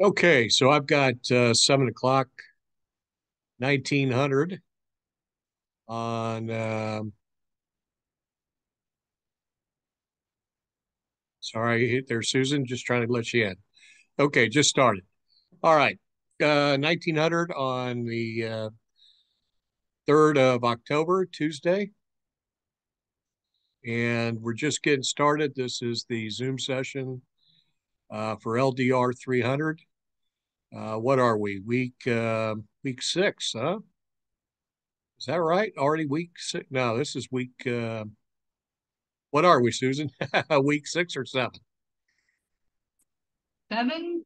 Okay, so I've got 7 o'clock, 1900 on. Sorry, hit there, Susan. Just trying to let you in. Okay, just started. All right, 1900 on the 3rd of October, Tuesday, and we're just getting started. This is the Zoom session for LDR 300. What are we? Week 6, huh? Is that right? Already week 6? No, this is week. What are we, Susan? Week 6 or 7? Seven?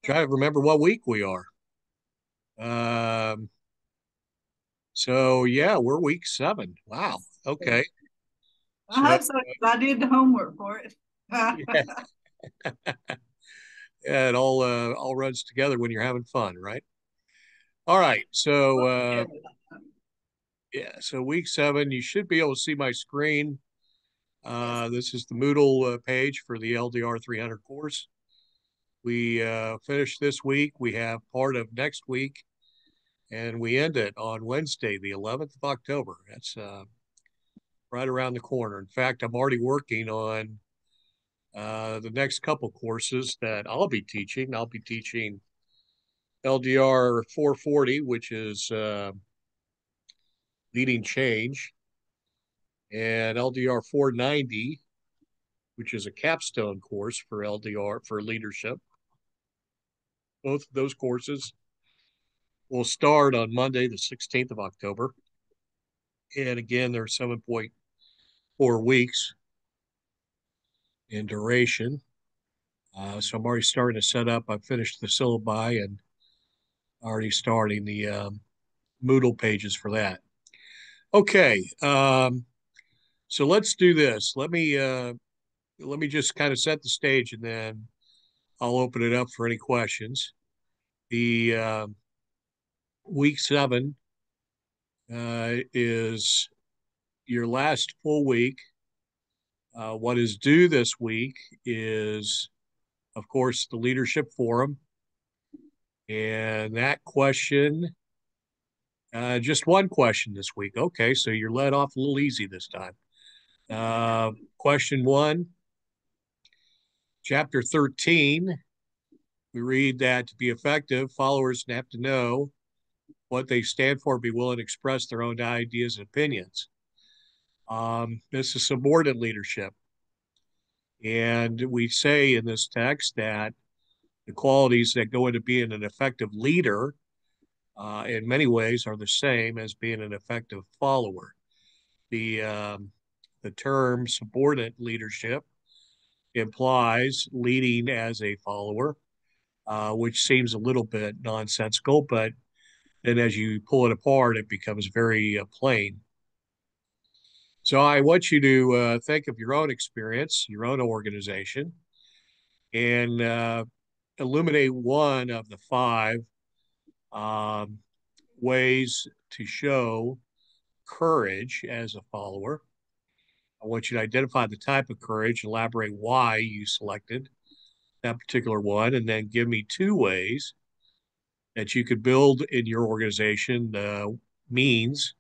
Try to remember what week we are. Um, so yeah, we're week 7. Wow. Okay. So So I did the homework for it. yeah, yeah, it all runs together when you're having fun, right? All right. So yeah, so week 7, you should be able to see my screen. Yes. This is the Moodle page for the LDR 300 course. We finished this week. We have part of next week, and we end it on Wednesday, the 11th of October. That's right around the corner. In fact, I'm already working on the next couple courses that I'll be teaching. I'll be teaching LDR 440, which is leading change, and LDR 490, which is a capstone course for LDR for leadership. Both of those courses will start on Monday, the 16th of October. And again, they're 7.4 weeks in duration. So I'm already starting to set up. I've finished the syllabi and already starting the Moodle pages for that. Okay, so let's do this. Let me just kind of set the stage, and then I'll open it up for any questions. The week 7 is your last full week. What is due this week is, of course, the leadership forum, and that question. Just one question this week. Okay, so you're let off a little easy this time. Question 1, chapter 13. We read that to be effective, followers have to know what they stand for, be willing to express their own ideas and opinions. This is subordinate leadership. And we say in this text that the qualities that go into being an effective leader in many ways are the same as being an effective follower. The the term subordinate leadership implies leading as a follower, which seems a little bit nonsensical, but then as you pull it apart, it becomes very plain. So I want you to think of your own experience, your own organization, and illuminate one of the 5 um, ways to show courage as a follower. I want you to identify the type of courage, elaborate why you selected that particular one, and then give me 2 ways that you could build in your organization means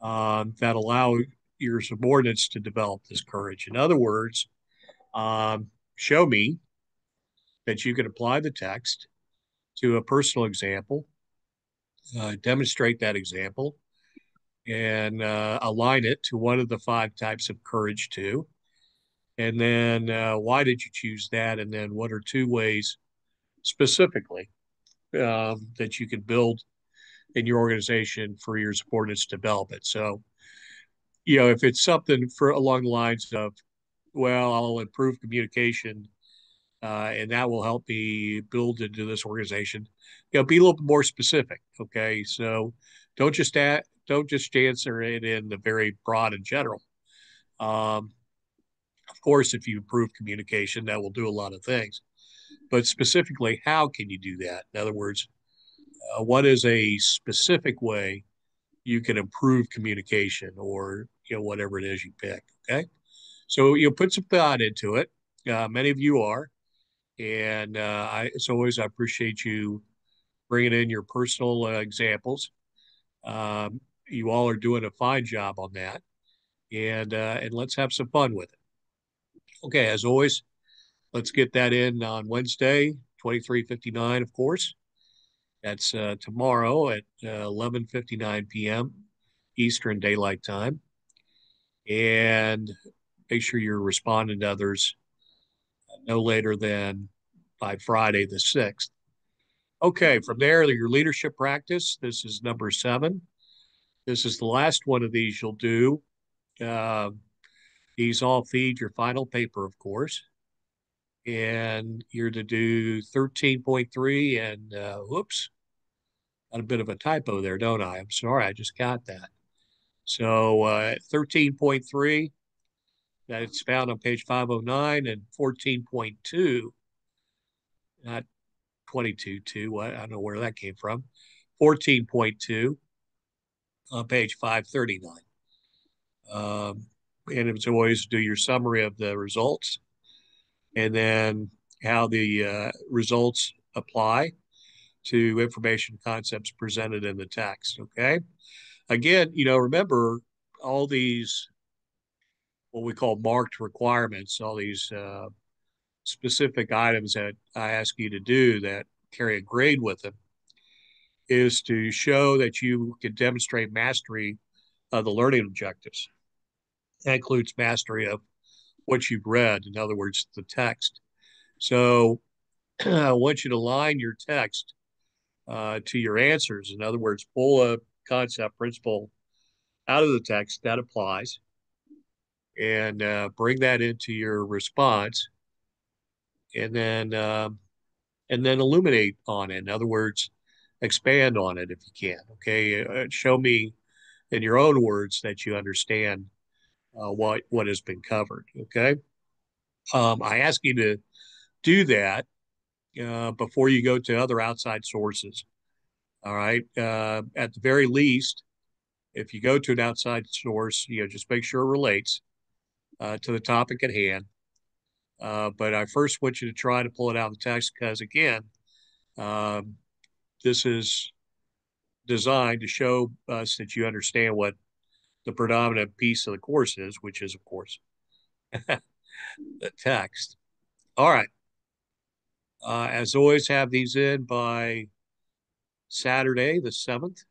that allow your subordinates to develop this courage. In other words, show me that you can apply the text to a personal example, demonstrate that example, and align it to one of the 5 types of courage too. And then why did you choose that? And then what are 2 ways specifically that you can build in your organization for your subordinates to develop it? So, if it's something for along the lines of, well, I'll improve communication and that will help me build into this organization. Be a little bit more specific. Okay, so don't just answer it in the very broad and general. Um, of course, if you improve communication, that will do a lot of things. But specifically, how can you do that? In other words, what is a specific way you can improve communication, or whatever it is you pick? Okay, so put some thought into it. Many of you are. And as always, I appreciate you bringing in your personal examples. You all are doing a fine job on that, and let's have some fun with it. Okay, as always, let's get that in on Wednesday, 23:59, of course. That's tomorrow at 11:59 p.m. Eastern Daylight Time. And make sure you're responding to others no later than by Friday the 6th. Okay, from there, your leadership practice. This is number 7. This is the last one of these you'll do. Uh, these all feed your final paper, of course. And you're to do 13.3 and whoops, got a bit of a typo there, don't I? I'm sorry, I just got that. So 13.3, that's found on page 509, and 14.2, not 22.2, I don't know where that came from, 14.2 on page 539. And as always, do your summary of the results and then how the results apply to information concepts presented in the text. Okay. Again, remember all these, what we call marked requirements, all these specific items that I ask you to do that carry a grade with them, is to show that you can demonstrate mastery of the learning objectives. That includes mastery of what you've read, in other words, the text. So I want you to line your text to your answers. In other words, pull a concept, principle out of the text that applies and bring that into your response, and then illuminate on it. In other words, expand on it if you can. Okay, show me in your own words that you understand what has been covered. Okay, I ask you to do that before you go to other outside sources. All right, at the very least, if you go to an outside source, just make sure it relates to the topic at hand. But I first want you to try to pull it out of the text because, again, um, this is designed to show us that you understand what the predominant piece of the course is, which is, of course, the text. All right. As always, have these in by Saturday, the 7th,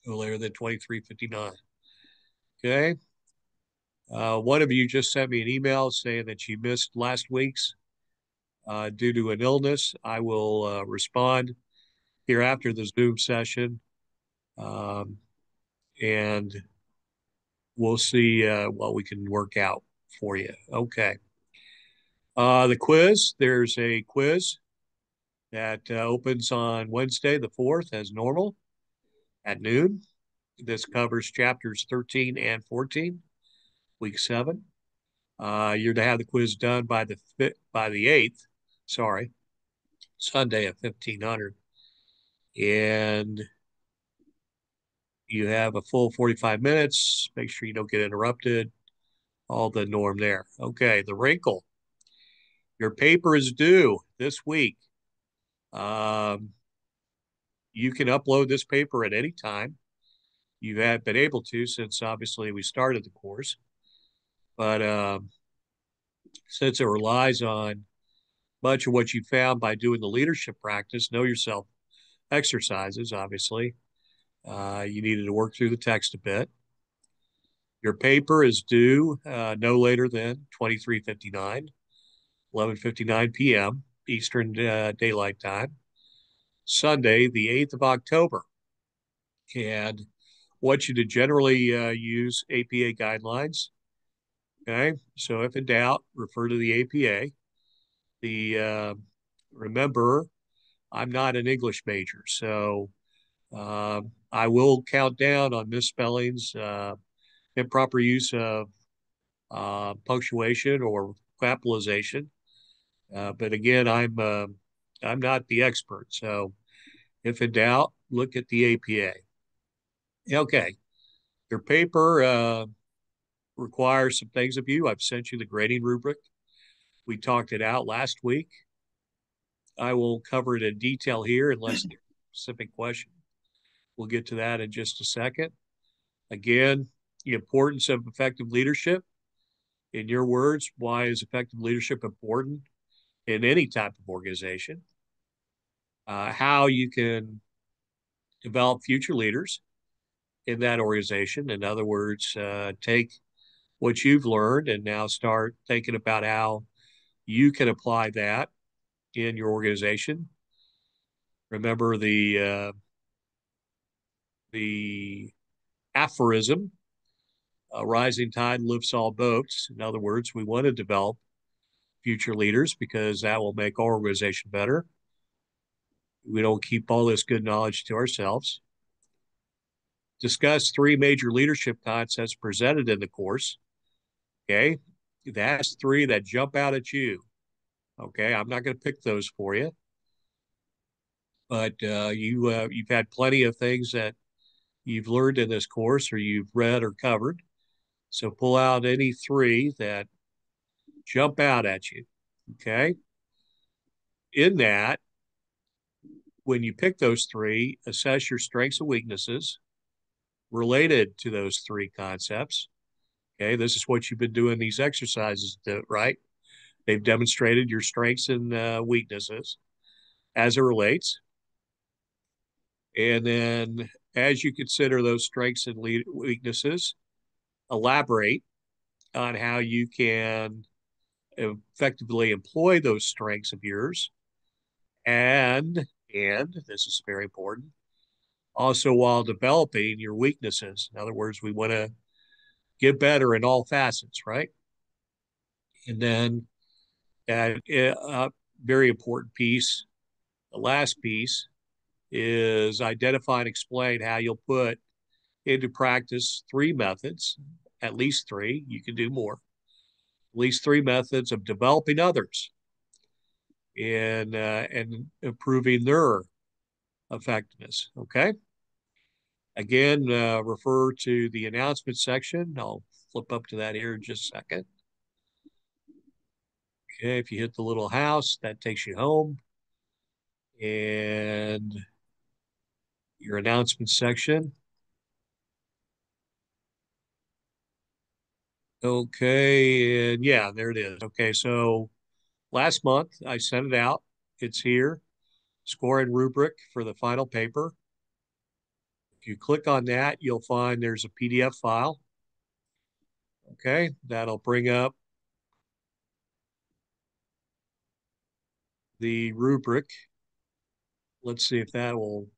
no later than 23:59. Okay. One of you just sent me an email saying that you missed last week's due to an illness. I will respond here after the Zoom session, um, and we'll see what we can work out for you. Okay. The quiz, there's a quiz that opens on Wednesday, the 4th, as normal at noon. This covers chapters 13 and 14, week 7. You're to have the quiz done by the 8th, sorry, Sunday at 1500. And you have a full 45 minutes. Make sure you don't get interrupted. All the norm there. Okay, the wrinkle. Your paper is due this week. You can upload this paper at any time. You have been able to since obviously we started the course. But since it relies on much of what you found by doing the leadership practice, know yourself exercises, obviously, you needed to work through the text a bit. Your paper is due no later than 23:59, 11:59 p.m. Eastern Daylight Time, Sunday, the 8th of October. And want you to generally use APA guidelines. Okay, so if in doubt, refer to the APA. Remember, I'm not an English major, so I will count down on misspellings, improper use of punctuation or capitalization. But again, I'm not the expert, so if in doubt, look at the APA. Okay, your paper requires some things of you. I've sent you the grading rubric. We talked it out last week. I will cover it in detail here unless there's a specific question. We'll get to that in just a second. Again, the importance of effective leadership. In your words, why is effective leadership important in any type of organization? How you can develop future leaders in that organization. In other words, take what you've learned and now start thinking about how you can apply that in your organization. Remember the aphorism, a rising tide lifts all boats. In other words, we want to develop future leaders because that will make our organization better. We don't keep all this good knowledge to ourselves. Discuss 3 major leadership concepts presented in the course. Okay, that's 3 that jump out at you. Okay, I'm not going to pick those for you, but you've had plenty of things that you've learned in this course or you've read or covered. So pull out any 3 that jump out at you. Okay, in that, when you pick those 3, assess your strengths and weaknesses related to those 3 concepts. Okay, this is what you've been doing these exercises, right? They've demonstrated your strengths and weaknesses as it relates. And then as you consider those strengths and weaknesses, elaborate on how you can effectively employ those strengths of yours. And this is very important, also while developing your weaknesses. In other words, we want to get better in all facets, right? And then a very important piece, the last piece, is identify and explain how you'll put into practice 3 methods, at least 3, you can do more, at least 3 methods of developing others and improving their effectiveness. Okay. Again, refer to the announcement section. I'll flip up to that here in just a second. Okay, if you hit the little house, that takes you home. And your announcement section. Okay, and yeah, there it is. Okay, so last month I sent it out. It's here. Score and rubric for the final paper. If you click on that, you'll find there's a PDF file. Okay, that'll bring up the rubric. Let's see if that will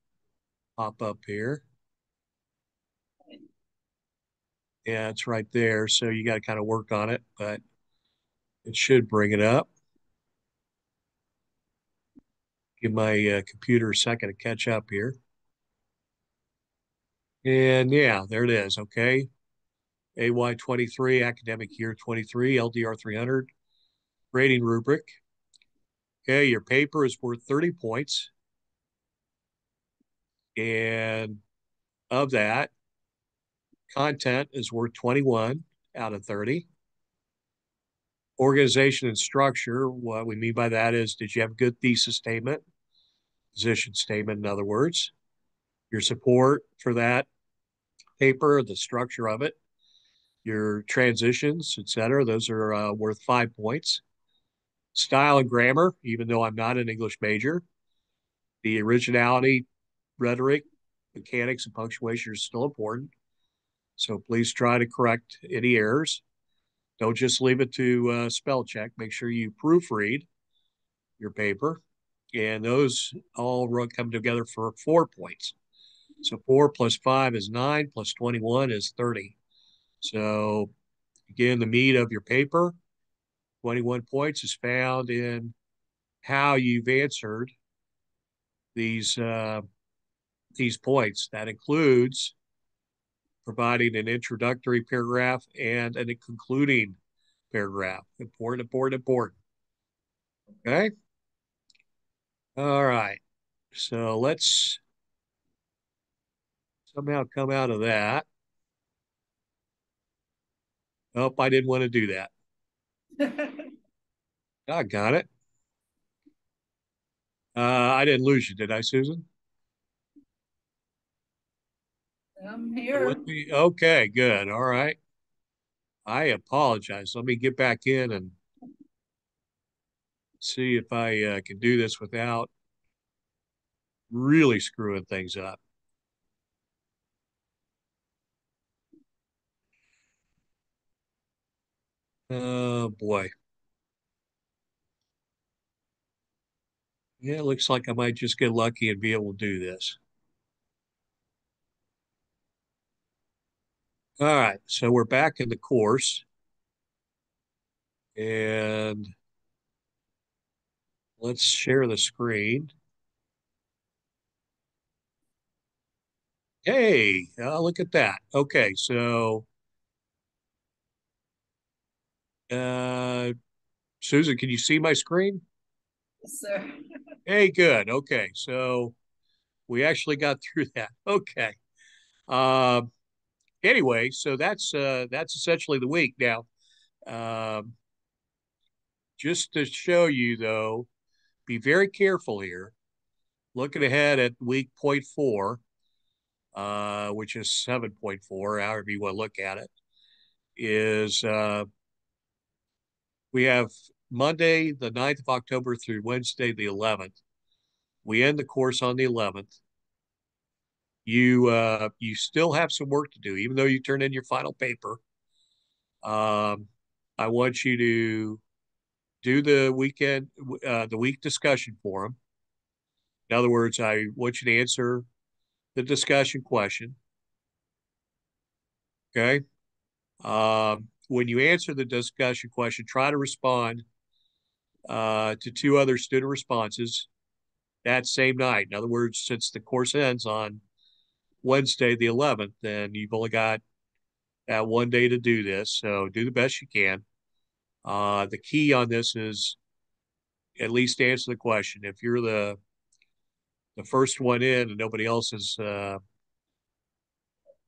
pop up here. Yeah, it's right there. So you got to kind of work on it, but it should bring it up. Give my computer a second to catch up here. And yeah, there it is. Okay. AY 23, academic year 23, LDR 300, grading rubric. Okay, your paper is worth 30 points. And of that, content is worth 21 out of 30. Organization and structure, what we mean by that is, did you have a good thesis statement? Position statement, in other words. Your support for that paper, the structure of it, your transitions, etc. Those are worth 5 points. Style and grammar, even though I'm not an English major, the originality, rhetoric, mechanics, and punctuation are still important. So please try to correct any errors. Don't just leave it to spell check. Make sure you proofread your paper. And those all come together for 4 points. So 4 plus 5 is 9, plus 21 is 30. So again, the meat of your paper, 21 points, is found in how you've answered these points. That includes providing an introductory paragraph and a concluding paragraph. Important, important, important. Okay. All right. So let's somehow come out of that. Oh, I didn't want to do that. I got it. I didn't lose you, did I, Susan? I'm You here. with me? Okay, good. All right. I apologize. Let me get back in and see if I can do this without really screwing things up. Oh boy. Yeah, it looks like I might just get lucky and be able to do this. All right, so we're back in the course and let's share the screen. Hey, look at that. Okay, so uh, Susan, can you see my screen? Yes, sir. Hey, good. Okay, so we actually got through that. Okay. Um, anyway, so that's essentially the week. Now, um, just to show you though, be very careful here. Looking ahead at week point four, which is 7.4, however you want to look at it, is we have Monday, the 9th of October through Wednesday, the 11th. We end the course on the 11th. You still have some work to do, even though you turn in your final paper. Um, I want you to do the week discussion forum. In other words, I want you to answer the discussion question. Okay. When you answer the discussion question, try to respond to two other student responses that same night. In other words, since the course ends on Wednesday, the 11th, then you've only got that one day to do this. So do the best you can. The key on this is at least answer the question. If you're the first one in and nobody else is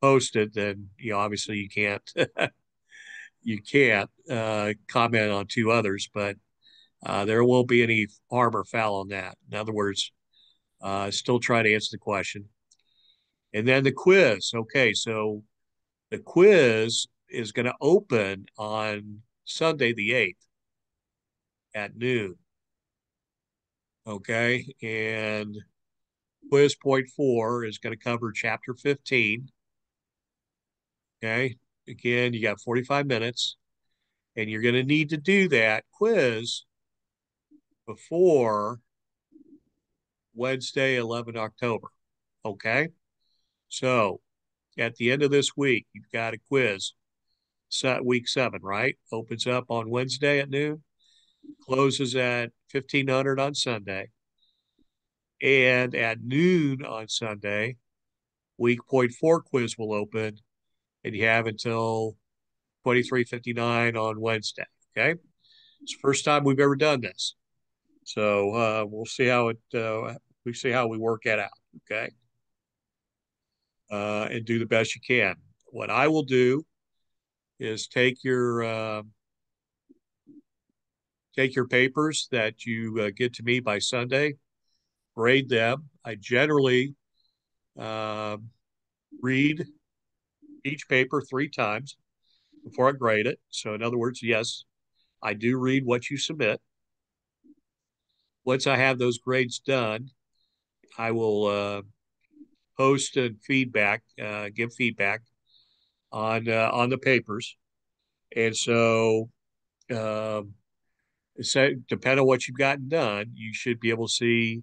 posted, then obviously you can't comment on two others, but there won't be any harm or foul on that. In other words, still try to answer the question. And then the quiz. Okay, so the quiz is going to open on Sunday the 8th at noon. Okay, and quiz point four is going to cover chapter 15. Okay, again, you got 45 minutes, and you're going to need to do that quiz before Wednesday, 11 October. Okay, so at the end of this week, you've got a quiz. Week 7, right? Opens up on Wednesday at noon, closes at 1500 on Sunday. And at noon on Sunday, week point four quiz will open, and you have until 23:59 on Wednesday. Okay. It's the first time we've ever done this. So we'll see how we see how we work it out. Okay. And do the best you can. What I will do is take your papers that you get to me by Sunday, grade them. I generally uh, read each paper 3 times before I grade it. So, in other words, yes, I do read what you submit. Once I have those grades done, I will post and give feedback on the papers. And um, so, depending on what you've gotten done, you should be able to see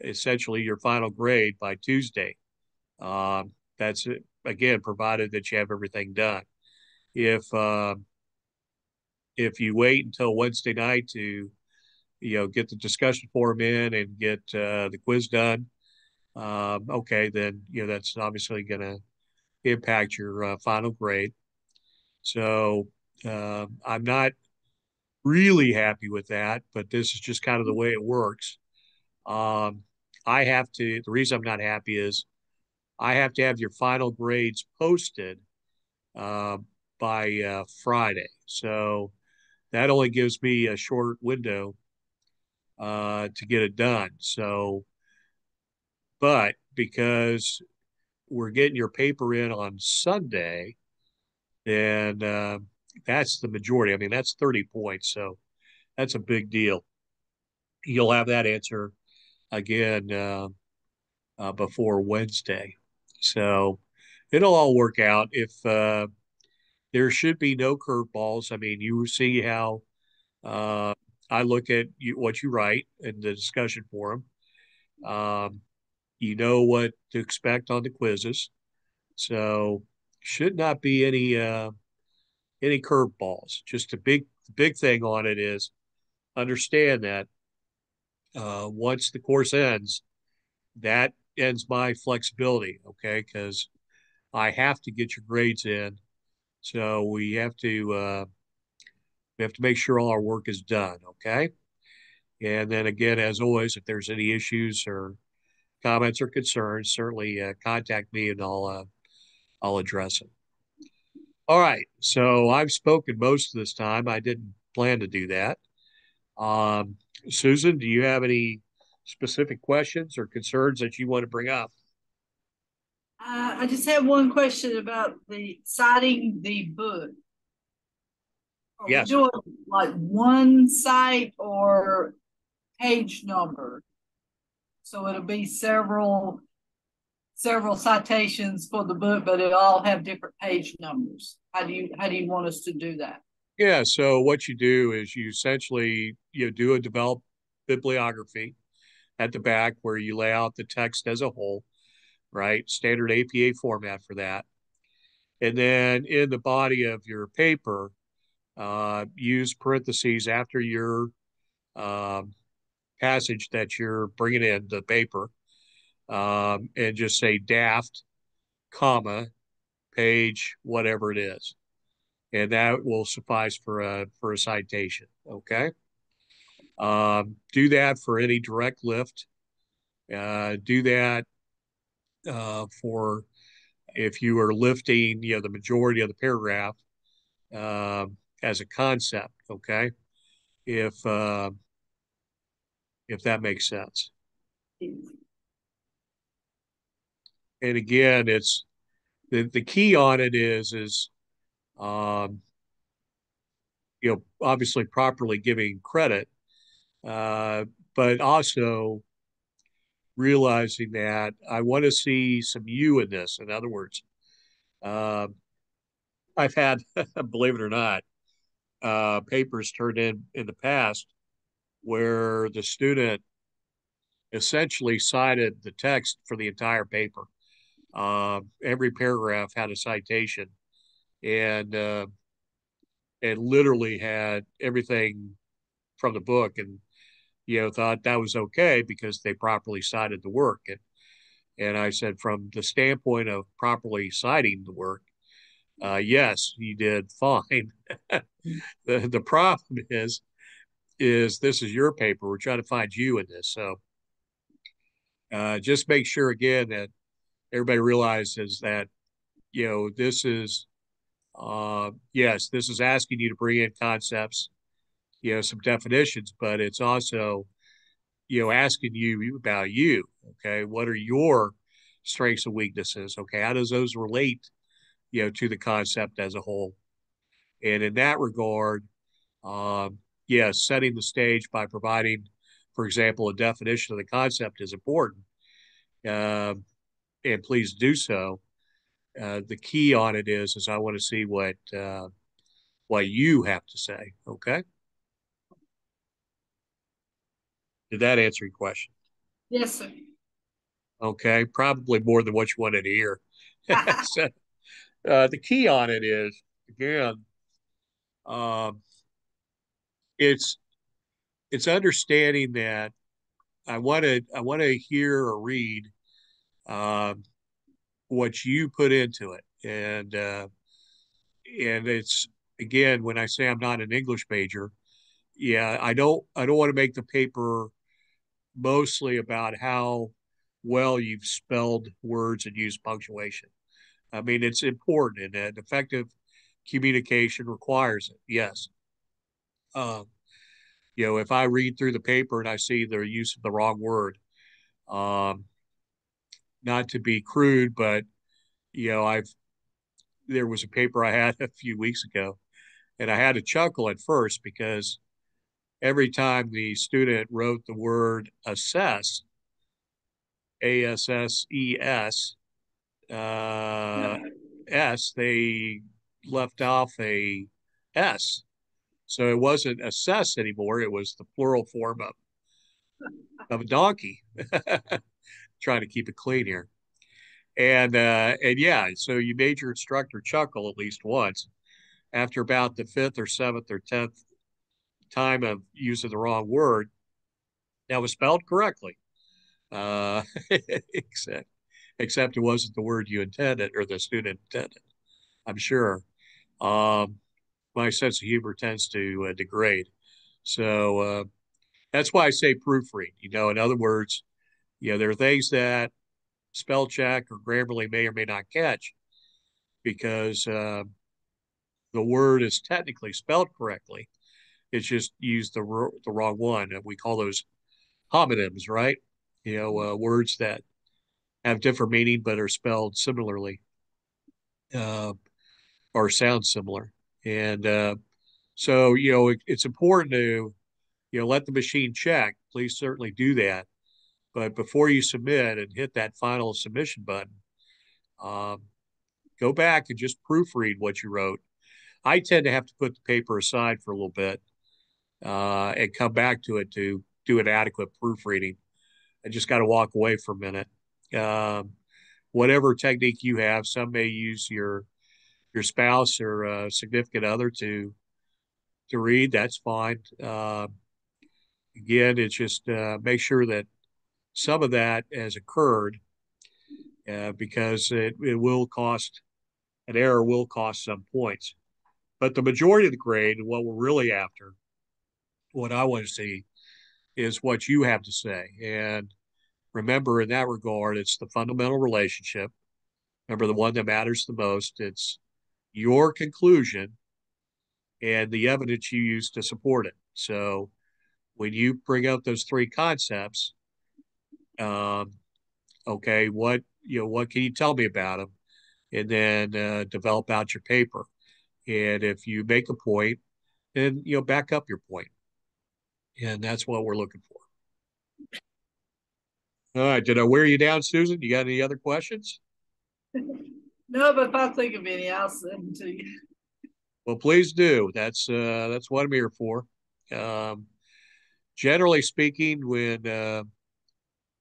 essentially your final grade by Tuesday. That's it. Again, provided that you have everything done. If uh, if you wait until Wednesday night to get the discussion forum in and get the quiz done, okay, then that's obviously going to impact your final grade. So I'm not really happy with that, but this is just kind of the way it works. Um, I have to. The reason I'm not happy is I have to have your final grades posted uh, by Friday. So that only gives me a short window to get it done. So, but because we're getting your paper in on Sunday, then that's the majority. I mean, that's 30 points. So that's a big deal. You'll have that answer again before Wednesday. So it'll all work out. If there should be no curveballs, I mean, you see how uh, I look at what you write in the discussion forum. Um, you know what to expect on the quizzes. So should not be any curveballs. Just a big thing on it is understand that once the course ends, that ends my flexibility. Okay, because I have to get your grades in, so we have to make sure all our work is done. Okay, and then again, as always, if there's any issues or comments or concerns, certainly contact me and I'll address it. All right. So I've spoken most of this time. I didn't plan to do that. Um, Susan, do you have any specific questions or concerns that you want to bring up? I just have one question about the citing the book. Are we Yes. doing like one site or page number? So it'll be several citations for the book, but it all have different page numbers. How do you want us to do that? Yeah. So what you do is you essentially do a developed bibliography at the back where you lay out the text as a whole, right? Standard APA format for that. And then in the body of your paper, use parentheses after your um, passage that you're bringing in the paper, and just say daft, comma, page, whatever it is, and that will suffice for a citation. Okay. Do that for any direct lift. Do that for if you are lifting, the majority of the paragraph as a concept. Okay. If uh, if that makes sense. And again, it's the key on it is um, obviously properly giving credit, uh, but also realizing that I want to see some you in this. In other words, uh, I've had, believe it or not, papers turned in the past where the student essentially cited the text for the entire paper. Every paragraph had a citation, and literally had everything from the book, and thought that was okay because they properly cited the work. And I said, from the standpoint of properly citing the work, yes, you did fine. The problem is this is your paper. We're trying to find you in this. So just make sure again that everybody realizes that, this is, yes, this is asking you to bring in concepts, some definitions, but it's also, asking you about you. Okay. What are your strengths and weaknesses? Okay. How does those relate, to the concept as a whole? And in that regard, yes, setting the stage by providing, for example, a definition of the concept is important. Um, and please do so. The key on it is I want to see what you have to say. Okay. Did that answer your question? Yes, sir. Okay. Probably more than what you wanted to hear. So, the key on it is, again, um, it's it's understanding that I want to hear or read um, what you put into it, and it's again when I say I'm not an English major, yeah, I don't want to make the paper mostly about how well you've spelled words and used punctuation. I mean, it's important, and effective communication requires it. Yes, If I read through the paper and I see the use of the wrong word, um, not to be crude, but I've there was a paper I had a few weeks ago, and I had to chuckle at first because every time the student wrote the word assess, ASSES, S, they left off a S. So it wasn't assess anymore. It was the plural form of a donkey. Trying to keep it clean here. And yeah, so you made your instructor chuckle at least once. After about the fifth or seventh or 10th time of using the wrong word, that was spelled correctly. Uh, except, except it wasn't the word you intended or the student intended, I'm sure. Um, my sense of humor tends to degrade. So that's why I say proofread. In other words, there are things that spell check or Grammarly may or may not catch because the word is technically spelled correctly. It's just used the wrong one. And we call those homonyms, right? Words that have different meaning but are spelled similarly uh, or sound similar. And so it's important to let the machine check. Please certainly do that. But before you submit and hit that final submission button, um, go back and just proofread what you wrote. I tend to have to put the paper aside for a little bit and come back to it to do an adequate proofreading. I just got to walk away for a minute. Um, Whatever technique you have, some may use your spouse or significant other to read. That's fine. Again, it's just make sure that some of that has occurred because it will cost an error will cost some points. But the majority of the grade, and what we're really after, what I want to see is what you have to say. And remember, in that regard, it's the fundamental relationship. Remember, the one that matters the most. It's your conclusion and the evidence you use to support it. So when you bring up those three concepts, um, okay, what can you tell me about them? And then develop out your paper. And if you make a point, then back up your point. And that's what we're looking for. All right. Did I wear you down, Susan? You got any other questions? No, but if I think of any, I'll send them to you. Well, please do. That's what I'm here for. Um, Generally speaking, when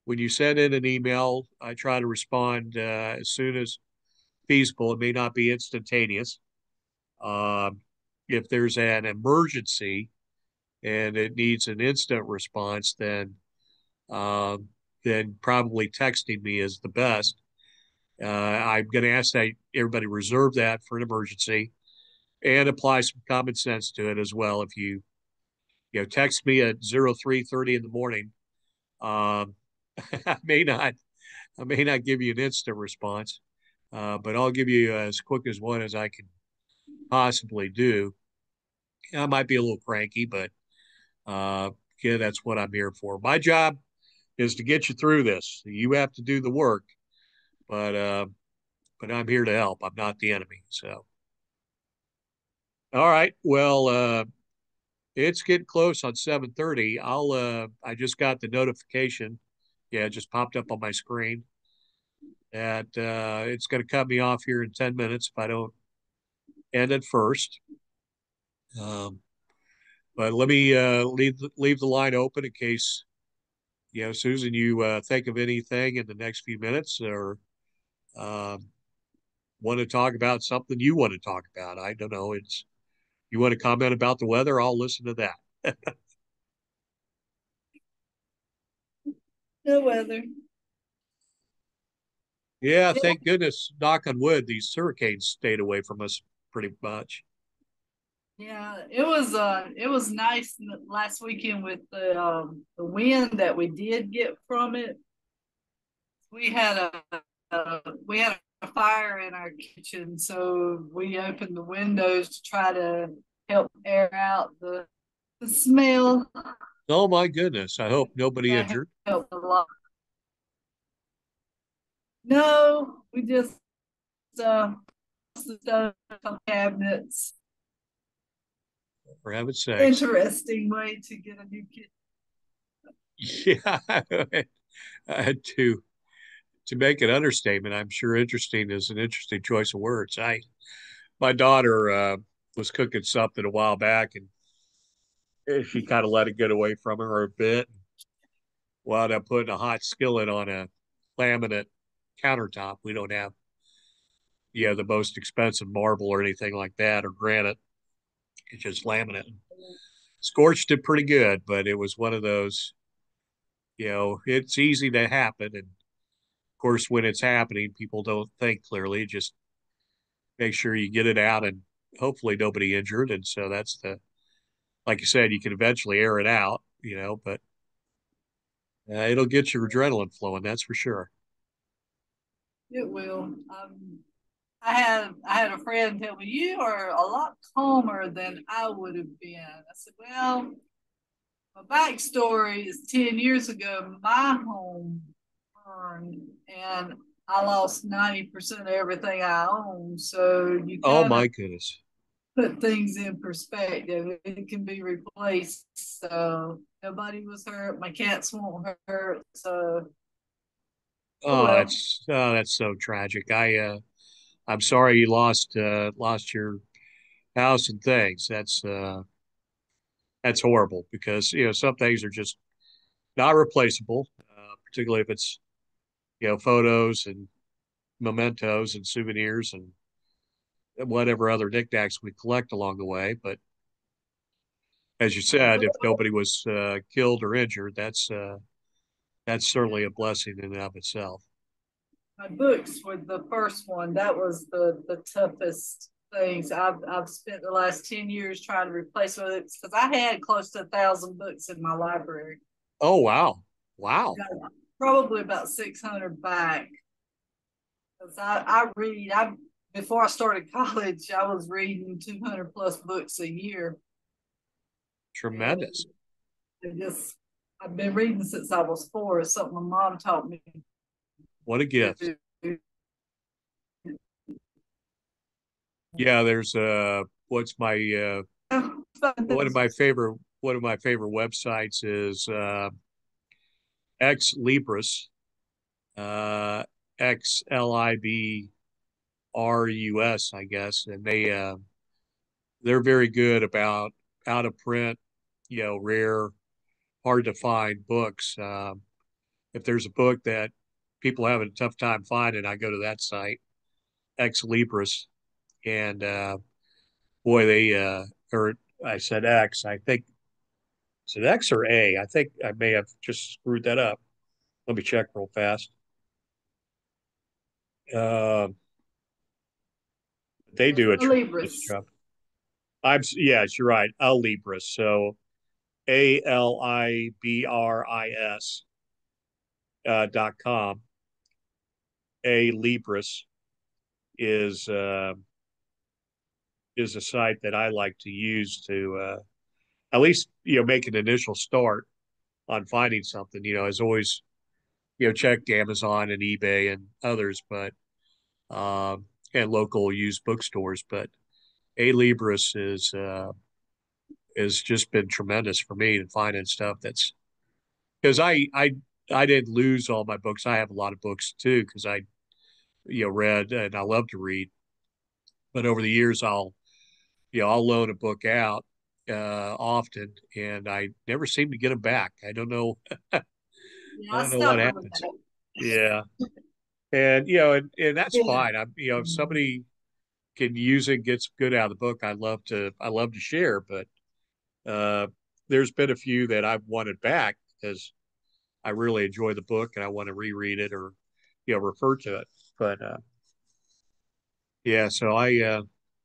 you send in an email, I try to respond as soon as feasible. It may not be instantaneous. Um, if there's an emergency and it needs an instant response, um, then probably texting me is the best. I'm going to ask that everybody reserve that for an emergency and apply some common sense to it as well. If text me at 03:30 in the morning, um, I may not give you an instant response, but I'll give you as quick as one as I can possibly do. I might be a little cranky, but again, that's what I'm here for. My job is to get you through this. You have to do the work, but but I'm here to help. I'm not the enemy. So, all right. Well, it's getting close on 7:30. I just got the notification. Yeah, it just popped up on my screen that it's going to cut me off here in 10 minutes if I don't end it first. Um, but let me leave the line open in case, Susan, you think of anything in the next few minutes or um, want to talk about something you want to talk about. I don't know. You want to comment about the weather? I'll listen to that. No weather. Yeah, thank goodness, knock on wood, these hurricanes stayed away from us pretty much. Yeah, it was nice last weekend with the wind that we did get from it. We had we had a fire in our kitchen, so we opened the windows to try to help air out The smell Oh my goodness. I hope nobody that injured. helped a lot. No, we just uh stuff on cabinets. For heaven's sakes. Interesting way to get a new kitchen. Yeah. To make an understatement, I'm sure interesting is an interesting choice of words. My daughter was cooking something a while back and she kind of let it get away from her a bit. Wound up putting a hot skillet on a laminate countertop. We don't have, the most expensive marble or anything like that or granite. It's just laminate. Scorched it pretty good, but it was one of those, it's easy to happen. And of course, when it's happening, people don't think clearly. Just make sure you get it out and hopefully nobody injured. And so that's like you said, you can eventually air it out, but it'll get your adrenaline flowing. That's for sure. It will. I had a friend tell me you are a lot calmer than I would have been. I said, well, my backstory is 10 years ago. My home burned, and I lost 90% of everything I own. So you Oh kind of my goodness. put things in perspective. It can be replaced. So nobody was hurt. My cats won't hurt. So oh Oh, well. that's so tragic. I'm sorry you lost your house and things. That's horrible because some things are just not replaceable, particularly if it's photos and mementos and souvenirs and whatever other knickknacks we collect along the way. But as you said, if nobody was killed or injured, that's certainly a blessing in and of itself. My books were the first one. That was the toughest things. I've spent the last 10 years trying to replace books because I had close to 1,000 books in my library. Oh wow, wow, Got probably about 600 back. Because I read. I before I started college, I was reading 200 plus books a year, and tremendous. it just I've been reading since I was four. It's something my mom taught me What a to gift. do. Yeah, there's what's my one of my favorite websites is Ex Libris, uh, XLIBRUS, I guess, and they're very good about out of print, rare, hard to find books. If there's a book that people have a tough time finding, I go to that site, Ex Libris, and boy, or I said X, I think, is it X or A? I think I may have just screwed that up. Let me check real fast. Uh, they Yes, do a a tremendous Libris. job. Yes, you're right. A Libris. So ALIBRIS .com. A Libris is uh, is a site that I like to use to at least make an initial start on finding something. As always check Amazon and eBay and others, but and local used bookstores. But A Libris is just been tremendous for me in finding stuff that's because I didn't lose all my books. I have a lot of books too because I read and I love to read. But over the years, I'll loan a book out often, and I never seem to get them back. I don't know. Yeah, I I don't know what stopped doing happens. that. Yeah, and and that's Yeah. fine. If somebody can use it, gets good out of the book, I love to share. But uh, there's been a few that I've wanted back because I really enjoy the book and I want to reread it or refer to it. But yeah, so I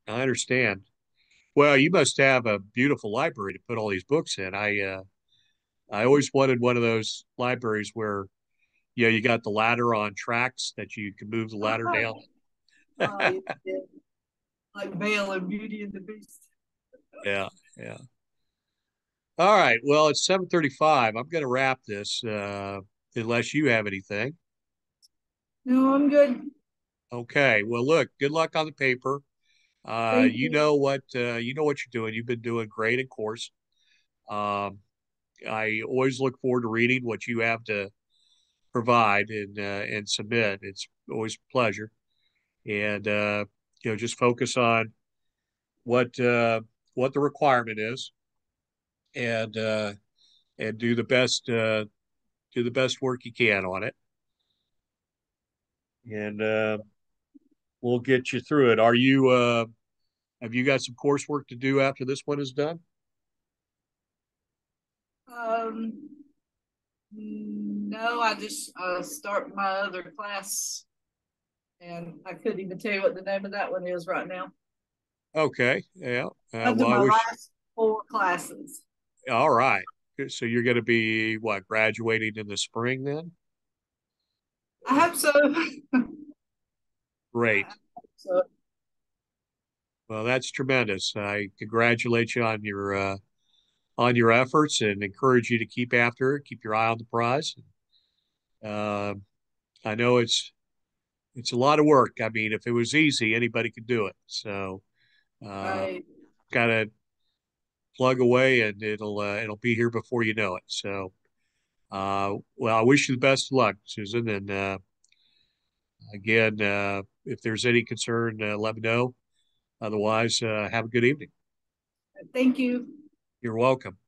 understand. Well, you must have a beautiful library to put all these books in. I always wanted one of those libraries where you got the ladder on tracks that you can move the ladder down. Oh, yeah. Like Belle and Beauty and the Beast. Yeah, yeah. All right. Well, it's 7:35. I'm going to wrap this unless you have anything. No, I'm good. Okay. Well, look, good luck on the paper. Thank You you. know what you're doing. You've been doing great in course. Um, I always look forward to reading what you have to provide and submit. It's always a pleasure. And just focus on what uh, what the requirement is, and and do the best work you can on it, and we'll get you through it. Are you have you got some coursework to do after this one is done? Um, no, I just start my other class, and I couldn't even tell you what the name of that one is right now. Okay, yeah. I do Well, I my wish. last four classes. All right. So you're going to be what, graduating in the spring then? I hope so. I Great. hope so. Well, that's tremendous. I congratulate you on your efforts and encourage you to keep after it. Keep your eye on the prize. Uh, I know it's a lot of work. I mean, if it was easy, anybody could do it. So, uh, Right. got to plug away, and it'll be here before you know it. So, well, I wish you the best of luck, Susan. And again, if there's any concern, let me know. Otherwise, have a good evening. Thank you. You're welcome.